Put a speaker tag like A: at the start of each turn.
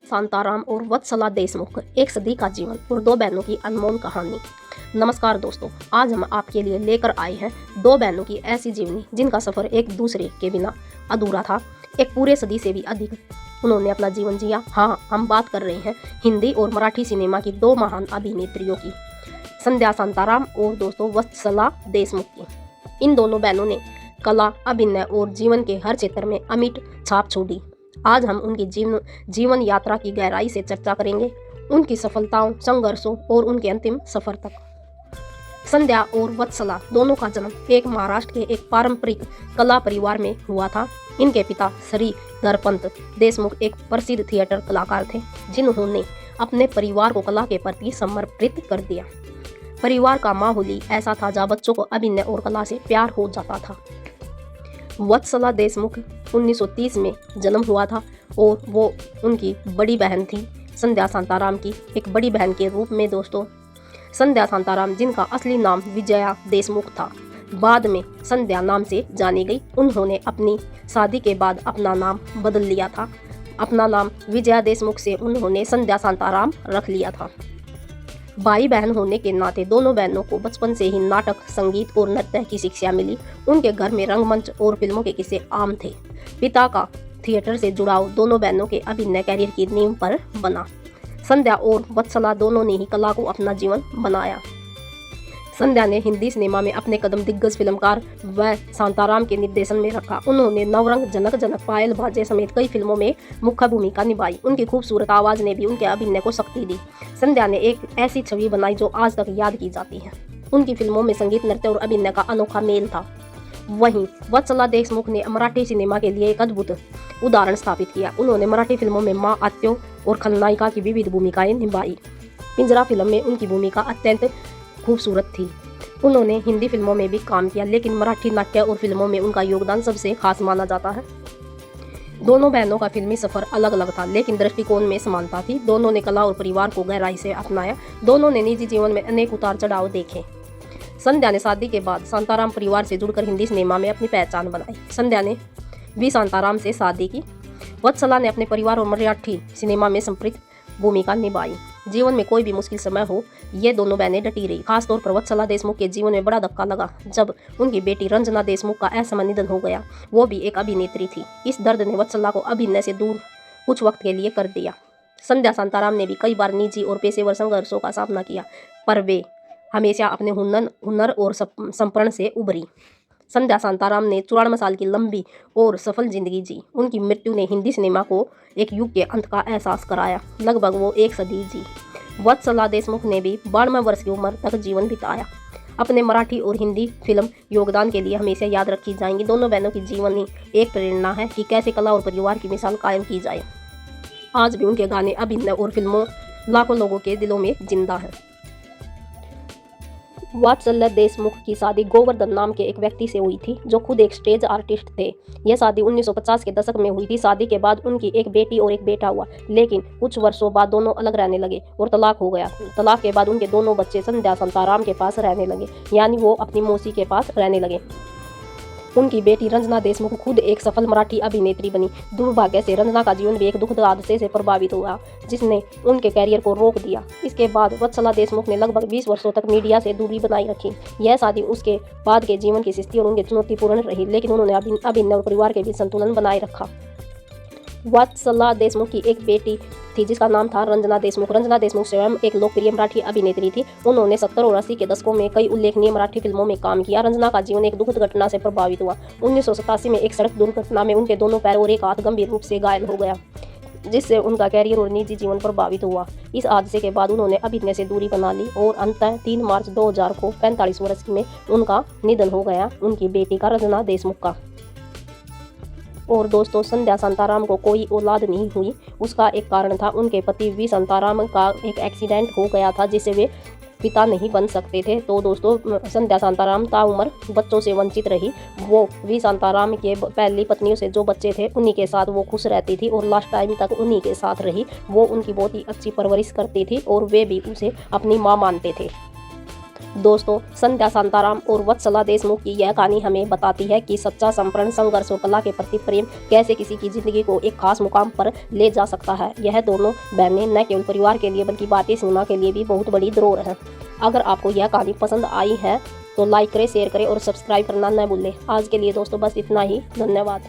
A: शांताराम और वत्सला देशमुख, एक सदी का जीवन और दो बहनों की अनमोल कहानी। नमस्कार दोस्तों, आज हम आपके लिए लेकर आए हैं दो बहनों की ऐसी जीवनी जिनका सफर एक दूसरे के बिना अधूरा था। एक पूरे सदी से भी अधिक उन्होंने अपना जीवन जिया। हाँ, हम बात कर रहे हैं हिंदी और मराठी सिनेमा की दो महान अभिनेत्रियों की, संध्या शांताराम और दोस्तों वत्सला देशमुख की। इन दोनों बहनों ने कला, अभिनय और जीवन के हर क्षेत्र में अमिट छाप छोड़ी। आज हम उनकी जीवन यात्रा की गहराई से चर्चा करेंगे, उनकी सफलताओं, संघर्षों और उनके अंतिम सफर तक। संध्या और वत्सला दोनों का जन्म एक महाराष्ट्र के एक पारंपरिक कला परिवार में हुआ था। इनके पिता श्री धरपंत देशमुख एक प्रसिद्ध थिएटर कलाकार थे, जिन्होंने अपने परिवार को कला के प्रति समर्पित कर दिया। परिवार का माहौल ही ऐसा था जहाँ बच्चों को अभिनय और कला से प्यार हो जाता था। वत्सला देशमुख 1930 में जन्म हुआ था और वो उनकी बड़ी बहन थी संध्या शांताराम की एक बड़ी बहन के रूप में। दोस्तों, संध्या शांताराम, जिनका असली नाम विजया देशमुख था, बाद में संध्या नाम से जानी गई। उन्होंने अपनी शादी के बाद अपना नाम बदल लिया था। अपना नाम विजया देशमुख से उन्होंने संध्या शांताराम रख लिया था। भाई बहन होने के नाते दोनों बहनों को बचपन से ही नाटक, संगीत और नृत्य की शिक्षा मिली। उनके घर में रंगमंच और फिल्मों के किस्से आम थे। पिता का थिएटर से जुड़ाव दोनों बहनों के अभिनय कैरियर की नींव पर बना। संध्या और वत्सला दोनों ने ही कला को अपना जीवन बनाया। संध्या ने हिंदी सिनेमा में अपने कदम दिग्गज फिल्मकार व शांताराम के निर्देशन में रखा। उन्होंने नवरंग, जनक जनक, पायल भाजे समेत कई फिल्मों में मुख्य भूमिका निभाई। उनकी खूबसूरत आवाज ने भी उनके अभिनय को शक्ति दी। संध्या ने एक ऐसी छवि बनाई जो आज तक याद की जाती है। उनकी फिल्मों में संगीत, नृत्य और अभिनय का अनोखा मेल था। वहीं वत्सला देशमुख ने मराठी सिनेमा के लिए एक अद्भुत उदाहरण स्थापित किया। उन्होंने मराठी फिल्मों में माँ, आत्यो और खलनायिका की विविध भूमिकाएं निभाई। पिंजरा फिल्म में उनकी भूमिका अत्यंत खूबसूरत थी। उन्होंने हिंदी फिल्मों में भी काम किया, लेकिन मराठी नाट्य और फिल्मों में उनका योगदान सबसे खास माना जाता है। दोनों बहनों का फिल्मी सफर अलग अलग था, लेकिन दृष्टिकोण में समानता थी। दोनों ने कला और परिवार को गहराई से अपनाया। दोनों ने निजी जीवन में अनेक उतार चढ़ाव देखे। संध्या ने शादी के बाद शांताराम परिवार से जुड़कर हिंदी सिनेमा में अपनी पहचान बनाई। संध्या ने वी शांताराम से शादी की। वत्सला ने अपने परिवार और मराठी सिनेमा में संप्रीत भूमिका निभाई। जीवन में कोई भी मुश्किल समय हो, ये दोनों बहनें डटी रही। खासतौर पर वत्सला देशमुख के जीवन में बड़ा धक्का लगा जब उनकी बेटी रंजना देशमुख का असमय निधन हो गया। वो भी एक अभिनेत्री थी। इस दर्द ने वत्सला को अभिनय से दूर कुछ वक्त के लिए कर दिया। संध्या शांताराम ने भी कई बार निजी और पेशेवर संघर्षों का सामना किया, पर वे हमेशा अपने हुनर और समर्पण से उभरी। संध्या शांताराम ने 94 साल की लंबी और सफल जिंदगी जी। उनकी मृत्यु ने हिंदी सिनेमा को एक युग के अंत का एहसास कराया। लगभग वो एक सदी जी। वत्सला देशमुख ने भी 92 वर्ष की उम्र तक जीवन बिताया। अपने मराठी और हिंदी फिल्म योगदान के लिए हमेशा याद रखी जाएंगी। दोनों बहनों की जीवनी एक प्रेरणा है कि कैसे कला और परिवार की मिसाल कायम की जाए। आज भी उनके गाने, अभिनय और फिल्मों लाखों लोगों के दिलों में जिंदा है। वत्सला देशमुख की शादी गोवर्धन नाम के एक व्यक्ति से हुई थी, जो खुद एक स्टेज आर्टिस्ट थे। यह शादी 1950 के दशक में हुई थी। शादी के बाद उनकी एक बेटी और एक बेटा हुआ, लेकिन कुछ वर्षों बाद दोनों अलग रहने लगे और तलाक हो गया। तलाक के बाद उनके दोनों बच्चे संध्या शांताराम के पास रहने लगे, यानी वो अपनी मौसी के पास रहने लगे। उनकी बेटी रंजना देशमुख खुद एक सफल मराठी अभिनेत्री बनी। दुर्भाग्य से रंजना का जीवन भी एक दुखद हादसे से प्रभावित हुआ, जिसने उनके कैरियर को रोक दिया। इसके बाद वत्सला देशमुख ने लगभग 20 वर्षों तक मीडिया से दूरी बनाई रखी। यह शादी उसके बाद के जीवन की स्थिति और उनकी चुनौतीपूर्ण रही, लेकिन उन्होंने अभिनय और परिवार के बीच संतुलन बनाए रखा। वत्सला देशमुख की एक बेटी थी जिसका नाम था रंजना देशमुख। रंजना देशमुख स्वयं एक लोकप्रिय मराठी अभिनेत्री थी। उन्होंने 70 और 80 के दशकों में कई उल्लेखनीय मराठी फिल्मों में काम किया। रंजना का जीवन एक दुखद घटना से प्रभावित हुआ। 1987 में एक सड़क दुर्घटना में उनके दोनों पैर और एक हाथ गंभीर रूप से घायल हो गया, जिससे उनका कैरियर और निजी जीवन प्रभावित हुआ। इस हादसे के बाद उन्होंने अभिनय से दूरी बना ली और अंततः 3 मार्च 2000 को 45 वर्ष में उनका निधन हो गया, उनकी बेटी का, रंजना देशमुख का। और दोस्तों, संध्या शांताराम को कोई औलाद नहीं हुई। उसका एक कारण था उनके पति वी शांताराम का एक एक्सीडेंट हो गया था, जिससे वे पिता नहीं बन सकते थे। तो दोस्तों, संध्या शांताराम ताउम्र बच्चों से वंचित रही। वो वी शांताराम के पहली पत्नियों से जो बच्चे थे उन्हीं के साथ वो खुश रहती थी और लास्ट टाइम तक उन्हीं के साथ रही। वो उनकी बहुत ही अच्छी परवरिश करती थी और वे भी उसे अपनी माँ मानते थे। दोस्तों, संध्या शांताराम और वत्सला देशमुख की यह कहानी हमें बताती है कि सच्चा समर्पण, संघर्ष और कला के प्रति प्रेम कैसे किसी की जिंदगी को एक खास मुकाम पर ले जा सकता है। यह दोनों बहनें न केवल परिवार के लिए बल्कि भारतीय सिनेमा के लिए भी बहुत बड़ी धरोहर है। अगर आपको यह कहानी पसंद आई है तो लाइक करें, शेयर करें और सब्सक्राइब करना न भूलें। आज के लिए दोस्तों बस इतना ही। धन्यवाद।